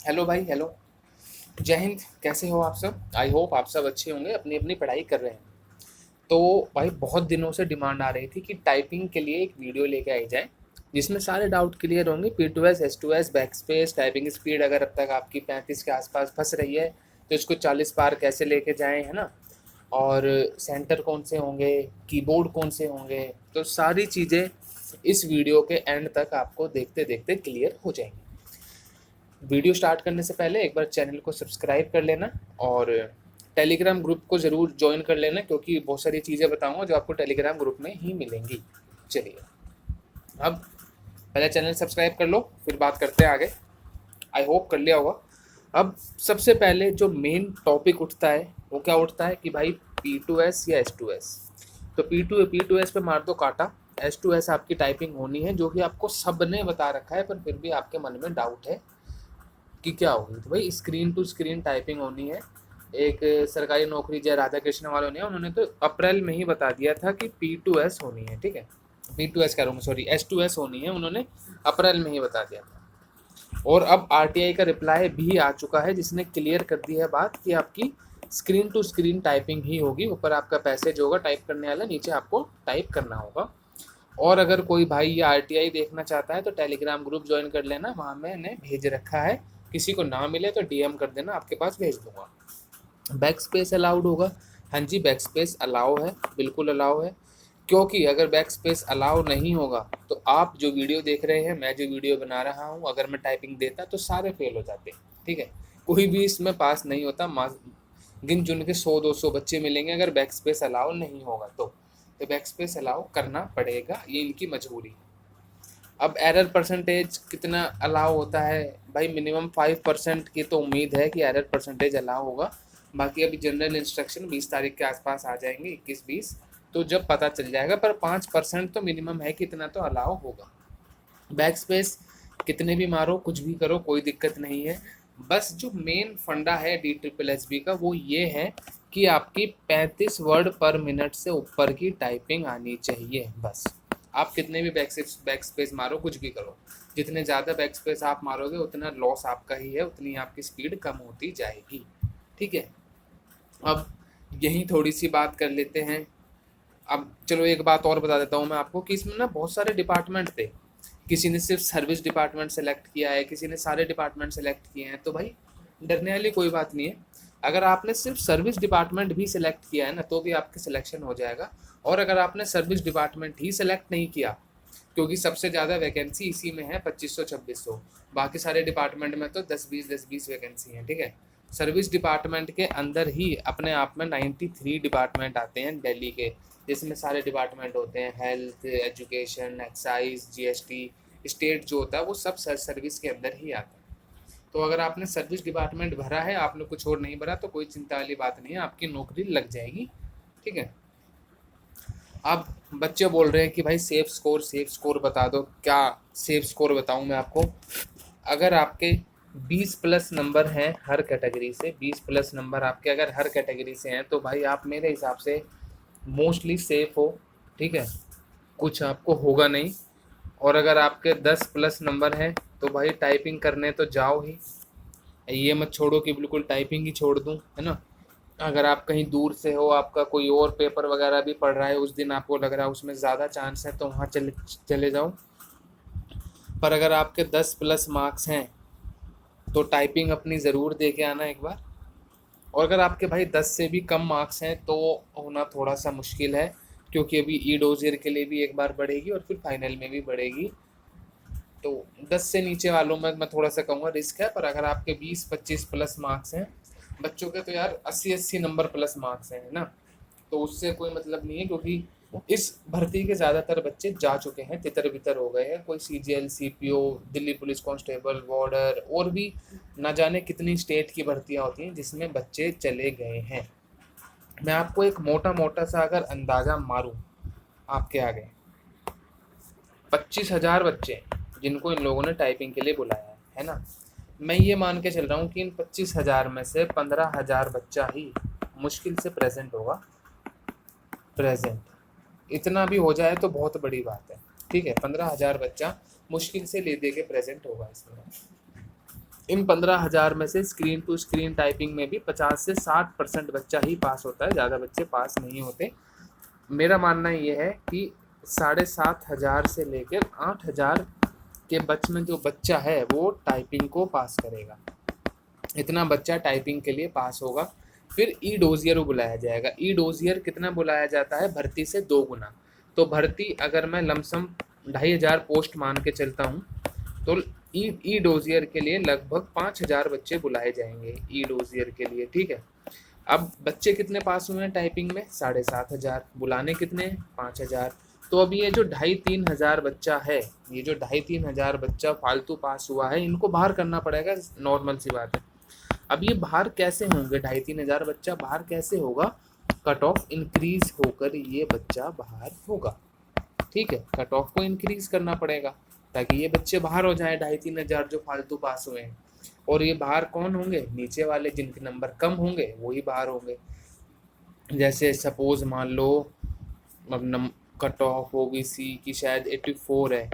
Hello भाई, hello. जय हिंद। कैसे हो आप सब? आई होप आप सब अच्छे होंगे, अपनी अपनी पढ़ाई कर रहे हैं। तो भाई बहुत दिनों से डिमांड आ रही थी कि टाइपिंग के लिए एक वीडियो लेके आई जाए जिसमें सारे डाउट क्लियर होंगे। P2S S2S back space typing speed अगर अब तक आपकी 35 के आसपास फंस रही है तो इसको 40 पार कैसे लेके जाएं, है ना। और सेंटर कौन से होंगे, कीबोर्ड कौन से होंगे, तो सारी चीज़ें इस वीडियो के एंड तक आपको देखते देखते क्लियर हो जाएंगी। वीडियो स्टार्ट करने से पहले एक बार चैनल को सब्सक्राइब कर लेना और टेलीग्राम ग्रुप को ज़रूर ज्वाइन कर लेना, क्योंकि बहुत सारी चीज़ें बताऊंगा जो आपको टेलीग्राम ग्रुप में ही मिलेंगी। चलिए, अब पहले चैनल सब्सक्राइब कर लो, फिर बात करते हैं आगे। आई होप कर लिया होगा। अब सबसे पहले जो मेन टॉपिक उठता है वो क्या उठता है कि भाई P2S या S2S। तो P2S पे मार दो काटा। S2S आपकी टाइपिंग होनी है, जो कि आपको सब ने बता रखा है, पर फिर भी आपके मन में डाउट है कि क्या होगी। तो भाई स्क्रीन टू स्क्रीन टाइपिंग होनी है। एक सरकारी नौकरी जय राधा कृष्ण वालों ने, उन्होंने तो अप्रैल में ही बता दिया था कि P2S होनी है। ठीक है, P2S कह रहा हूँ, सॉरी, S2S होनी है, उन्होंने अप्रैल में ही बता दिया था। और अब RTI का रिप्लाई भी आ चुका है जिसने क्लियर कर दी है बात कि आपकी स्क्रीन टू स्क्रीन टाइपिंग ही होगी। ऊपर आपका पैसेज होगा टाइप करने वाला, नीचे आपको टाइप करना होगा। और अगर कोई भाई ये RTI देखना चाहता है तो टेलीग्राम ग्रुप ज्वाइन कर लेना, वहाँ मैंने भेज रखा है। किसी को ना मिले तो DM कर देना, आपके पास भेज दूंगा। बैक स्पेस अलाउड होगा? हाँ जी, बैक स्पेस अलाउ है, बिल्कुल अलाउ है। क्योंकि अगर बैक स्पेस अलाउ नहीं होगा तो आप जो वीडियो देख रहे हैं, मैं जो वीडियो बना रहा हूँ, अगर मैं टाइपिंग देता तो सारे फेल हो जाते। ठीक है, कोई भी इसमें पास नहीं होता। गिन चुन के 100-200 बच्चे मिलेंगे अगर बैक स्पेस अलाउ नहीं होगा तो बैक स्पेस अलाउ करना पड़ेगा, ये इनकी मजबूरी है। अब एरर परसेंटेज कितना अलाउ होता है? भाई मिनिमम 5% की तो उम्मीद है कि एरर परसेंटेज अलाउ होगा। बाकी अभी जनरल इंस्ट्रक्शन 20 तारीख के आसपास आ जाएंगे, 21-20, तो जब पता चल जाएगा। पर 5% तो मिनिमम है कि इतना तो अलाउ होगा। बैक स्पेस कितने भी मारो, कुछ भी करो, कोई दिक्कत नहीं है। बस जो मेन फंडा है DSSS का वो ये है कि आपकी 35 वर्ड पर मिनट से ऊपर की टाइपिंग आनी चाहिए। बस आप कितने भी बैक स्पेस मारो, कुछ भी करो, जितने ज़्यादा बैक स्पेस आप मारोगे उतना लॉस आपका ही है, उतनी आपकी स्पीड कम होती जाएगी। ठीक है, अब यही थोड़ी सी बात कर लेते हैं। अब चलो एक बात और बता देता हूँ मैं आपको कि इसमें ना बहुत सारे डिपार्टमेंट थे। किसी ने सिर्फ सर्विस डिपार्टमेंट सेलेक्ट किया है, किसी ने सारे डिपार्टमेंट सेलेक्ट किए हैं। तो भाई डरने वाली कोई बात नहीं है। अगर आपने सिर्फ सर्विस डिपार्टमेंट भी सिलेक्ट किया है ना तो भी आपके सिलेक्शन हो जाएगा। और अगर आपने सर्विस डिपार्टमेंट ही सिलेक्ट नहीं किया, क्योंकि सबसे ज़्यादा वैकेंसी इसी में है, 2500-2600, बाकी सारे डिपार्टमेंट में तो 10-20 वैकेंसी हैं। ठीक है, सर्विस डिपार्टमेंट के अंदर ही अपने आप में 93 डिपार्टमेंट आते हैं दिल्ली के, जिसमें सारे डिपार्टमेंट होते हैं, health, education, excise, GST, state जो होता है वो सब सर्विस के अंदर ही आता है। तो अगर आपने सर्विस डिपार्टमेंट भरा है, आपने कुछ और नहीं भरा, तो कोई चिंता वाली बात नहीं है, आपकी नौकरी लग जाएगी। ठीक है, अब बच्चे बोल रहे हैं कि भाई सेफ स्कोर बता दो। क्या सेफ स्कोर बताऊं मैं आपको? अगर आपके 20 प्लस नंबर हैं हर कैटेगरी से, 20 प्लस नंबर आपके अगर हर कैटेगरी से हैं तो भाई आप मेरे हिसाब से मोस्टली सेफ हो। ठीक है, कुछ आपको होगा नहीं। और अगर आपके 10 प्लस नंबर हैं तो भाई टाइपिंग करने तो जाओ ही, ये मत छोड़ो कि बिल्कुल टाइपिंग ही छोड़ दूं, है ना। अगर आप कहीं दूर से हो, आपका कोई और पेपर वगैरह भी पढ़ रहा है, उस दिन आपको लग रहा है उसमें ज़्यादा चांस है, तो वहाँ चले चले जाओ। पर अगर आपके 10 प्लस मार्क्स हैं तो टाइपिंग अपनी ज़रूर दे के आना एक बार। और अगर आपके भाई 10 से भी कम मार्क्स हैं तो होना थोड़ा सा मुश्किल है, क्योंकि अभी डोजियर के लिए भी एक बार बढ़ेगी और फिर फाइनल में भी बढ़ेगी। तो 10 से नीचे वालों में मैं थोड़ा सा कहूँगा रिस्क है। पर अगर आपके 20-25 प्लस मार्क्स हैं, बच्चों के तो यार 80-80 नंबर प्लस मार्क्स हैं, है ना, तो उससे कोई मतलब नहीं है, क्योंकि इस भर्ती के ज़्यादातर बच्चे जा चुके हैं, तितर बितर हो गए हैं। कोई CGL, CPO, Delhi police constable, border, और भी ना जाने कितनी स्टेट की भर्तियां होती हैं जिसमें बच्चे चले गए हैं। मैं आपको एक मोटा मोटा सा अगर अंदाज़ा मारूं आपके आगे, 25,000 बच्चे जिनको इन लोगों ने टाइपिंग के लिए बुलाया है ना, मैं ये मान के चल रहा हूँ कि इन 25,000 में से 15,000 बच्चा ही मुश्किल से प्रेजेंट होगा। प्रेजेंट इतना भी हो जाए तो बहुत बड़ी बात है। ठीक है, 15,000 बच्चा मुश्किल से ले दे के प्रेजेंट होगा इसमें। इन 15,000 में से स्क्रीन टू स्क्रीन टाइपिंग में भी 50 से 60% बच्चा ही पास होता है, ज़्यादा बच्चे पास नहीं होते। मेरा मानना ये है कि 7,500 से लेकर 8,000 के बच में जो बच्चा है वो टाइपिंग को पास करेगा, इतना बच्चा टाइपिंग के लिए पास होगा। फिर ई डोजियर बुलाया जाएगा। ई डोजियर कितना बुलाया जाता है? भर्ती से 2 गुना। तो भर्ती अगर मैं लमसम 2,500 पोस्ट मान के चलता हूँ तो ई डोजियर के लिए लगभग 5,000 बच्चे बुलाए जाएंगे ई डोजियर के लिए, ठीक है। अब बच्चे कितने पास हुए हैं टाइपिंग में? 7,500। बुलाने कितने हैं? 5,000। तो अब ये जो 2,500-3,000 बच्चा है, ये जो 2,500 बच्चा फालतू पास हुआ है, इनको बाहर करना पड़ेगा, नॉर्मल सी बात है। अब ये बाहर कैसे होंगे? 2,500 बच्चा बाहर कैसे होगा? कट ऑफ इंक्रीज होकर ये बच्चा बाहर होगा, ठीक है। कट ऑफ को इंक्रीज करना पड़ेगा ताकि ये बच्चे बाहर हो जाएं, 2,500 जो फालतू पास हुए हैं। और ये बाहर कौन होंगे? नीचे वाले जिनके नंबर कम होंगे वही बाहर होंगे। जैसे सपोज मान लो अब कट ऑफ ओबीसी की शायद 84 है।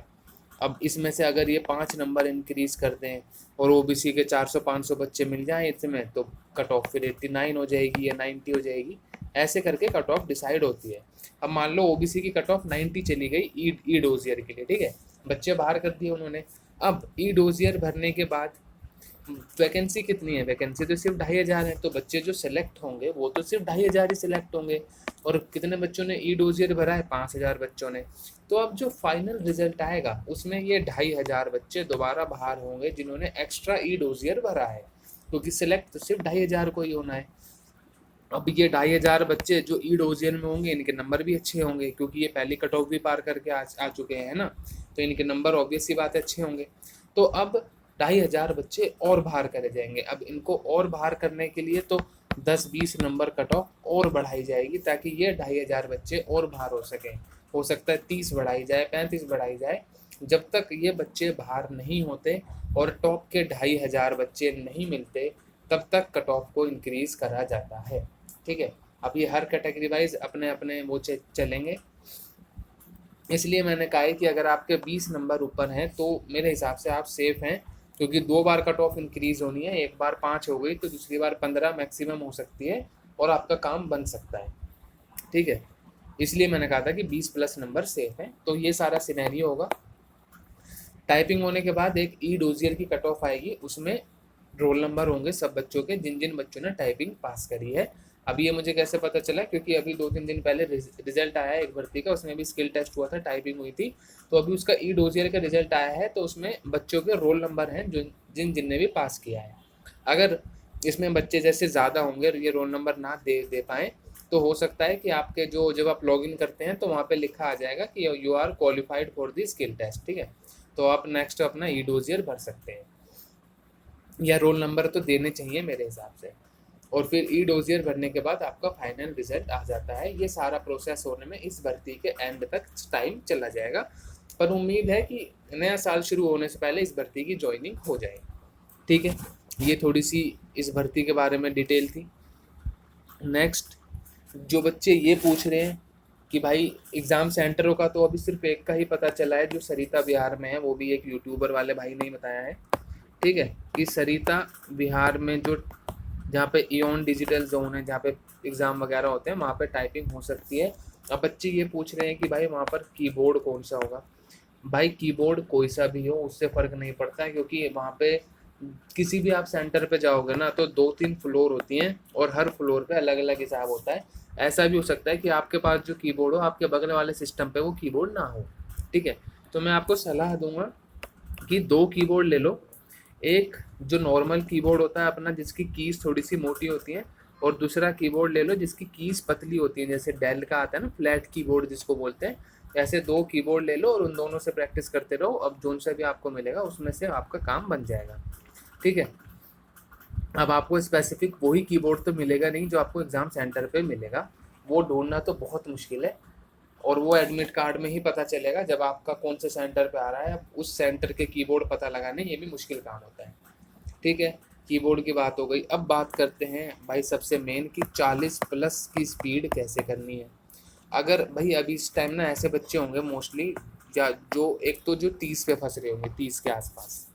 अब इसमें से अगर ये 5 नंबर इंक्रीज कर दें और ओबीसी के 400-500 बच्चे मिल जाएं इसमें, तो कट ऑफ फिर 89 हो जाएगी या 90 हो जाएगी। ऐसे करके कट ऑफ डिसाइड होती है। अब मान लो ओबीसी की कट ऑफ 90 चली गई ई डोजियर के लिए, ठीक है, बच्चे बाहर कर दिए उन्होंने। अब ई डोजियर भरने के बाद वैकेंसी कितनी है? वैकेंसी तो सिर्फ 2,500 है, तो बच्चे जो सिलेक्ट होंगे वो तो सिर्फ 2,500 ही सिलेक्ट होंगे। और कितने बच्चों ने ई डोजियर भरा है? 5,000 बच्चों ने। तो अब जो फाइनल रिजल्ट आएगा उसमें ये 2,500 बच्चे दोबारा बाहर होंगे जिन्होंने एक्स्ट्रा ई डोजियर भरा है, क्योंकि सिलेक्ट तो सिर्फ 2,500 को ही होना है। अब ये 2,500 बच्चे जो ई डोजियर में होंगे इनके नंबर भी अच्छे होंगे, क्योंकि ये पहली कट ऑफ भी पार करके आ चुके हैं ना, तो इनके नंबर ऑब्वियस सी बात है अच्छे होंगे। तो अब 2,500 बच्चे और बाहर करे जाएंगे। अब इनको और बाहर करने के लिए तो 10-20 नंबर कट ऑफ और बढ़ाई जाएगी ताकि ये 2,500 बच्चे और बाहर हो सकें। हो सकता है 30 बढ़ाई जाए, 35 बढ़ाई जाए। जब तक ये बच्चे बाहर नहीं होते और टॉप के 2,500 बच्चे नहीं मिलते तब तक कट ऑफ को इंक्रीज करा जाता है, ठीक है। अब ये हर कैटेगरी वाइज अपने अपने वो चलेंगे। इसलिए मैंने कहा है कि अगर आपके 20 नंबर ऊपर हैं तो मेरे हिसाब से आप सेफ हैं, क्योंकि 2 बार कट ऑफ इंक्रीज होनी है। एक बार 5 हो गई तो दूसरी बार 15 मैक्सिमम हो सकती है और आपका काम बन सकता है, ठीक है। इसलिए मैंने कहा था कि 20+ नंबर सेफ हैं। तो ये सारा सिनेरियो होगा। टाइपिंग होने के बाद एक ई डोजियर की कट ऑफ आएगी, उसमें रोल नंबर होंगे सब बच्चों के जिन जिन बच्चों ने टाइपिंग पास करी है। अभी ये मुझे कैसे पता चला? क्योंकि अभी 2-3 दिन पहले रिजल्ट आया है एक भर्ती का, उसमें भी स्किल टेस्ट हुआ था, टाइपिंग हुई थी। तो अभी उसका ई डोजियर का रिजल्ट आया है, तो उसमें बच्चों के रोल नंबर हैं जो जिन ने भी पास किया है। अगर इसमें बच्चे जैसे ज़्यादा होंगे और ये रोल नंबर ना दे पाएँ तो हो सकता है कि आपके जो जब आप लॉगिन करते हैं तो वहाँ पे लिखा आ जाएगा कि you are qualified for the skill test, ठीक है। तो आप नेक्स्ट अपना ई डोजियर भर सकते हैं, या रोल नंबर तो देने चाहिए मेरे हिसाब से। और फिर ई डोजियर भरने के बाद आपका फाइनल रिजल्ट आ जाता है। ये सारा प्रोसेस होने में इस भर्ती के एंड तक टाइम चला जाएगा, पर उम्मीद है कि नया साल शुरू होने से पहले इस भर्ती की ज्वाइनिंग हो जाए, ठीक है। ये थोड़ी सी इस भर्ती के बारे में डिटेल थी। नेक्स्ट, जो बच्चे ये पूछ रहे हैं कि भाई एग्ज़ाम सेंटरों का तो अभी सिर्फ एक का ही पता चला है, जो सरिता बिहार में है, वो भी एक यूट्यूबर वाले भाई ने ही बताया है, ठीक है, कि सरिता बिहार में जो जहाँ पे इओन डिजिटल जोन है, जहाँ पे एग्ज़ाम वगैरह होते हैं, वहाँ पे टाइपिंग हो सकती है। अब बच्चे ये पूछ रहे हैं कि भाई वहाँ पर कीबोर्ड कौन सा होगा। भाई कीबोर्ड कोई सा भी हो उससे फ़र्क नहीं पड़ता है, क्योंकि वहाँ पे किसी भी आप सेंटर पे जाओगे ना तो 2-3 फ्लोर होती हैं और हर फ्लोर पे अलग अलग हिसाब होता है। ऐसा भी हो सकता है कि आपके पास जो कीबोर्ड हो आपके बगल वाले सिस्टम पे वो कीबोर्ड ना हो, ठीक है। तो मैं आपको सलाह दूंगा कि 2 कीबोर्ड ले लो। एक जो नॉर्मल कीबोर्ड होता है अपना, जिसकी कीज थोड़ी सी मोटी होती हैं, और दूसरा कीबोर्ड ले लो जिसकी कीज पतली होती हैं, जैसे डेल का आता है ना फ्लैट कीबोर्ड जिसको बोलते हैं। ऐसे 2 कीबोर्ड ले लो और उन दोनों से प्रैक्टिस करते रहो। अब जोन से भी आपको मिलेगा उसमें से आपका काम बन जाएगा, ठीक है। अब आपको स्पेसिफिक वही कीबोर्ड तो मिलेगा नहीं जो आपको एग्ज़ाम सेंटर पे मिलेगा, वो ढूंढना तो बहुत मुश्किल है, और वो एडमिट कार्ड में ही पता चलेगा जब आपका कौन से सेंटर पे आ रहा है। अब उस सेंटर के कीबोर्ड पता लगाने ये भी मुश्किल काम होता है, ठीक है। कीबोर्ड की बात हो गई। अब बात करते हैं भाई सबसे मेन कि 40+ की स्पीड कैसे करनी है। अगर भाई अभी इस टाइम ना ऐसे बच्चे होंगे मोस्टली जो एक तो जो 30 पे फंस रहे होंगे, 30 के आसपास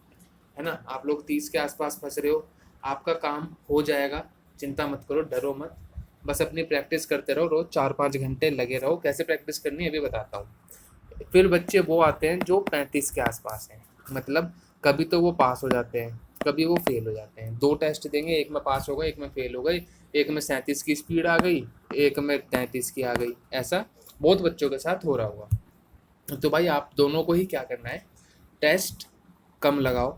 है ना। आप लोग 30 के आसपास फंस रहे हो, आपका काम हो जाएगा, चिंता मत करो, डरो मत, बस अपनी प्रैक्टिस करते रहो, रोज 4-5 घंटे लगे रहो। कैसे प्रैक्टिस करनी है अभी बताता हूँ। फिर बच्चे वो आते हैं जो 35 के आसपास हैं, मतलब कभी तो वो पास हो जाते हैं, कभी वो फेल हो जाते हैं। 2 टेस्ट देंगे, एक में पास हो गए, एक में फेल हो गई, एक में 37 की स्पीड आ गई, एक में 33 की आ गई। ऐसा बहुत बच्चों के साथ हो रहा हुआ। तो भाई आप दोनों को ही क्या करना है, टेस्ट कम लगाओ।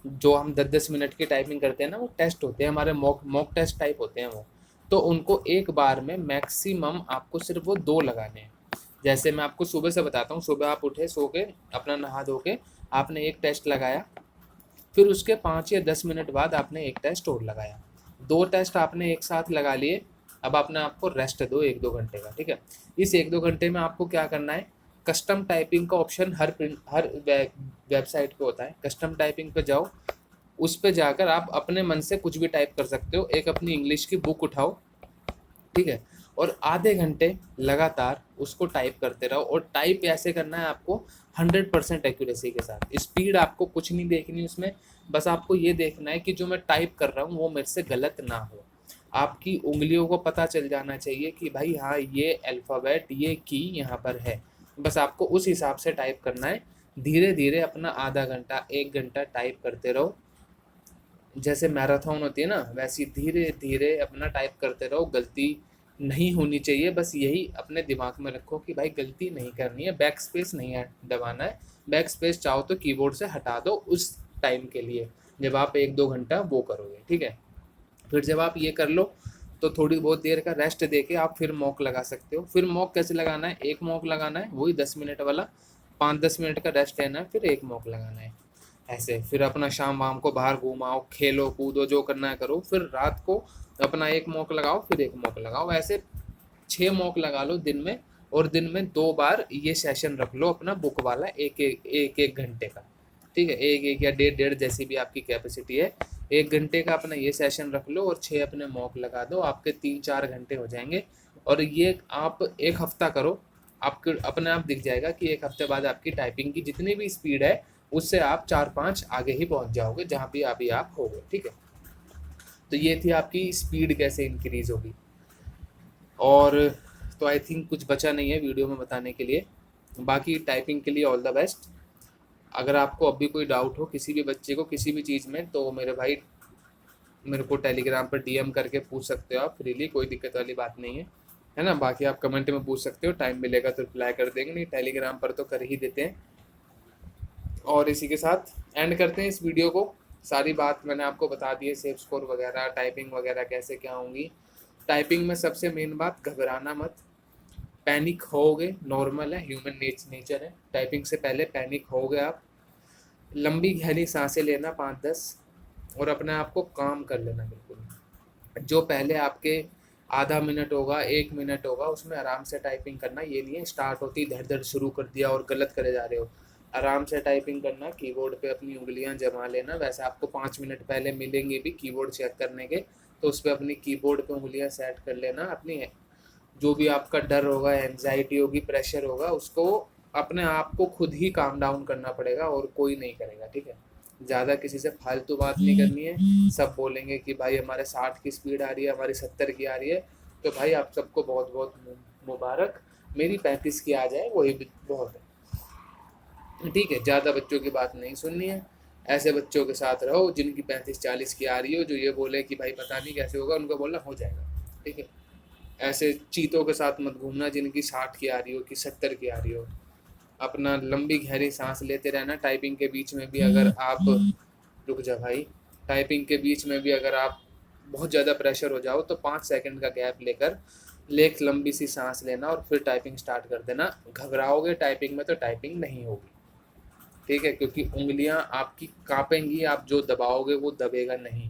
जो हम 10-10 मिनट की टाइपिंग करते हैं ना, वो टेस्ट होते हैं हमारे, मॉक मॉक टेस्ट टाइप होते हैं वो। तो उनको एक बार में मैक्सिमम आपको सिर्फ वो 2 लगाने हैं। जैसे मैं आपको सुबह से बताता हूँ, सुबह आप उठे सो के, अपना नहा धो के, आपने एक टेस्ट लगाया, फिर उसके 5 या 10 मिनट बाद आपने एक टेस्ट और लगाया, 2 टेस्ट आपने एक साथ लगा लिए। अब आपने आपको रेस्ट दो 1-2 घंटे का, ठीक है। इस 1-2 घंटे में आपको क्या करना है, कस्टम टाइपिंग का ऑप्शन हर वेबसाइट पे होता है। कस्टम टाइपिंग पे जाओ, उस पे जाकर आप अपने मन से कुछ भी टाइप कर सकते हो। एक अपनी इंग्लिश की बुक उठाओ, ठीक है, और आधे घंटे लगातार उसको टाइप करते रहो। और टाइप ऐसे करना है आपको 100% एक्यूरेसी के साथ। स्पीड आपको कुछ नहीं देखनी उसमें, बस आपको ये देखना है कि जो मैं टाइप कर रहा हूँ वो मेरे से गलत ना हो। आपकी उंगलियों को पता चल जाना चाहिए कि भाई हाँ ये अल्फ़ाबेट, ये की यहाँ पर है। बस आपको उस हिसाब से टाइप करना है। धीरे धीरे अपना आधा घंटा 1 घंटा टाइप करते रहो। जैसे मैराथन होती है ना, वैसी धीरे धीरे अपना टाइप करते रहो। गलती नहीं होनी चाहिए, बस यही अपने दिमाग में रखो कि भाई गलती नहीं करनी है। बैक स्पेस नहीं है दबाना है, बैक स्पेस चाहो तो कीबोर्ड से हटा दो उस टाइम के लिए, जब आप 1-2 घंटा वो करोगे, ठीक है। फिर जब आप ये कर लो तो थोड़ी बहुत देर का रेस्ट दे के आप फिर मॉक लगा सकते हो। फिर मॉक कैसे लगाना है, एक मॉक लगाना है वही 10 मिनट वाला, 5-10 मिनट का रेस्ट लेना है, फिर एक मॉक लगाना है। ऐसे फिर अपना शाम वाम को बाहर घूमाओ, खेलो कूदो, जो करना है करो। फिर रात को अपना एक मॉक लगाओ, फिर एक मॉक लगाओ। ऐसे 6 मॉक लगा लो दिन में। और दिन में 2 बार ये सेशन रख लो अपना बुक वाला, एक एक घंटे का, ठीक है। 1-1 या 1.5-1.5 जैसी भी आपकी कैपेसिटी है, 1 घंटे का अपना ये सेशन रख लो और 6 अपने मॉक लगा दो। आपके 3-4 घंटे हो जाएंगे। और ये आप एक हफ्ता करो, आपके अपने आप दिख जाएगा कि एक हफ्ते बाद आपकी टाइपिंग की जितनी भी स्पीड है उससे आप 4-5 आगे ही पहुंच जाओगे जहाँ भी अभी आप हो गए, ठीक है। तो ये थी आपकी स्पीड कैसे इंक्रीज होगी। और तो आई थिंक कुछ बचा नहीं है वीडियो में बताने के लिए। बाकी टाइपिंग के लिए ऑल द बेस्ट। अगर आपको अभी कोई डाउट हो किसी भी बच्चे को किसी भी चीज़ में, तो मेरे भाई मेरे को टेलीग्राम पर डीएम करके पूछ सकते हो आप फ्रीली, कोई दिक्कत वाली बात नहीं है ना। बाकी आप कमेंट में पूछ सकते हो, टाइम मिलेगा तो रिप्लाई कर देंगे, नहीं टेलीग्राम पर तो कर ही देते हैं। और इसी के साथ एंड करते हैं इस वीडियो को। सारी बात मैंने आपको बता दी है, सेफ स्कोर वगैरह, टाइपिंग वगैरह कैसे क्या होंगी। टाइपिंग में सबसे मेन बात, घबराना मत। पैनिक होगे नॉर्मल है, ह्यूमन नेचर है। टाइपिंग से पहले पैनिक हो गए आप, लंबी गहरी सांसें लेना 5-10, और अपने आप को काम कर लेना बिल्कुल। जो पहले आपके आधा मिनट होगा, 1 मिनट होगा, उसमें आराम से टाइपिंग करना। ये नहीं है स्टार्ट होती धड़ धड़ शुरू कर दिया और गलत करे जा रहे हो। आराम से टाइपिंग करना, कीबोर्ड पे अपनी उंगलियां जमा लेना। वैसे आपको 5 मिनट पहले मिलेंगे भी कीबोर्ड चेक करने के, तो उस पर अपनी कीबोर्ड पे उंगलियां सेट कर लेना। अपनी जो भी आपका डर होगा, एंजाइटी होगी, प्रेशर होगा, उसको अपने आप को खुद ही काम डाउन करना पड़ेगा और कोई नहीं करेगा, ठीक है। ज़्यादा किसी से फालतू बात नहीं करनी है। सब बोलेंगे कि भाई हमारे 60 की स्पीड आ रही है, हमारी 70 की आ रही है, तो भाई आप सबको बहुत बहुत मुबारक। मेरी 35 की आ जाए वही बहुत है, ठीक है। ज़्यादा बच्चों की बात नहीं सुननी है। ऐसे बच्चों के साथ रहो जिनकी 35-40 की आ रही हो, जो ये बोले कि भाई पता नहीं कैसे होगा, उनको बोलना हो जाएगा, ठीक है। ऐसे चीतों के साथ मत घूमना जिनकी 60 की आ रही हो कि 70 की आ रही हो। अपना लंबी गहरी सांस लेते रहना। टाइपिंग के बीच में भी अगर आप, रुक जा भाई, टाइपिंग के बीच में भी अगर आप बहुत ज़्यादा प्रेशर हो जाओ तो 5 सेकंड का गैप लेकर एक लंबी सी सांस लेना और फिर टाइपिंग स्टार्ट कर देना। घबराओगे टाइपिंग में तो टाइपिंग नहीं होगी, ठीक है, क्योंकि उंगलियां आपकी कांपेंगी, आप जो दबाओगे वो दबेगा नहीं।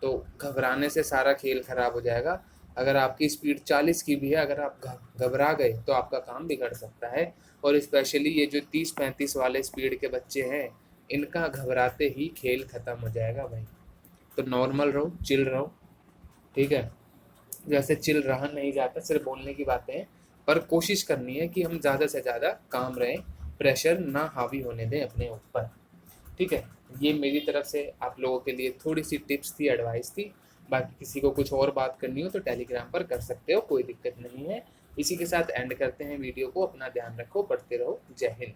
तो घबराने से सारा खेल खराब हो जाएगा। अगर आपकी स्पीड 40 की भी है, अगर आप घबरा गए तो आपका काम बिगड़ सकता है। और स्पेशली ये जो 30-35 वाले स्पीड के बच्चे हैं, इनका घबराते ही खेल ख़त्म हो जाएगा भाई। तो नॉर्मल रहो, चिल रहो, ठीक है। जैसे चिल रहा नहीं जाता, सिर्फ बोलने की बातें हैं, पर कोशिश करनी है कि हम ज़्यादा से ज़्यादा काम रहें, प्रेशर ना हावी होने दें अपने ऊपर। ठीक है, ये मेरी तरफ से आप लोगों के लिए थोड़ी सी टिप्स थी, एडवाइस थी। बाकी किसी को कुछ और बात करनी हो तो टेलीग्राम पर कर सकते हो, कोई दिक्कत नहीं है। इसी के साथ एंड करते हैं वीडियो को। अपना ध्यान रखो, पढ़ते रहो। जय हिंद।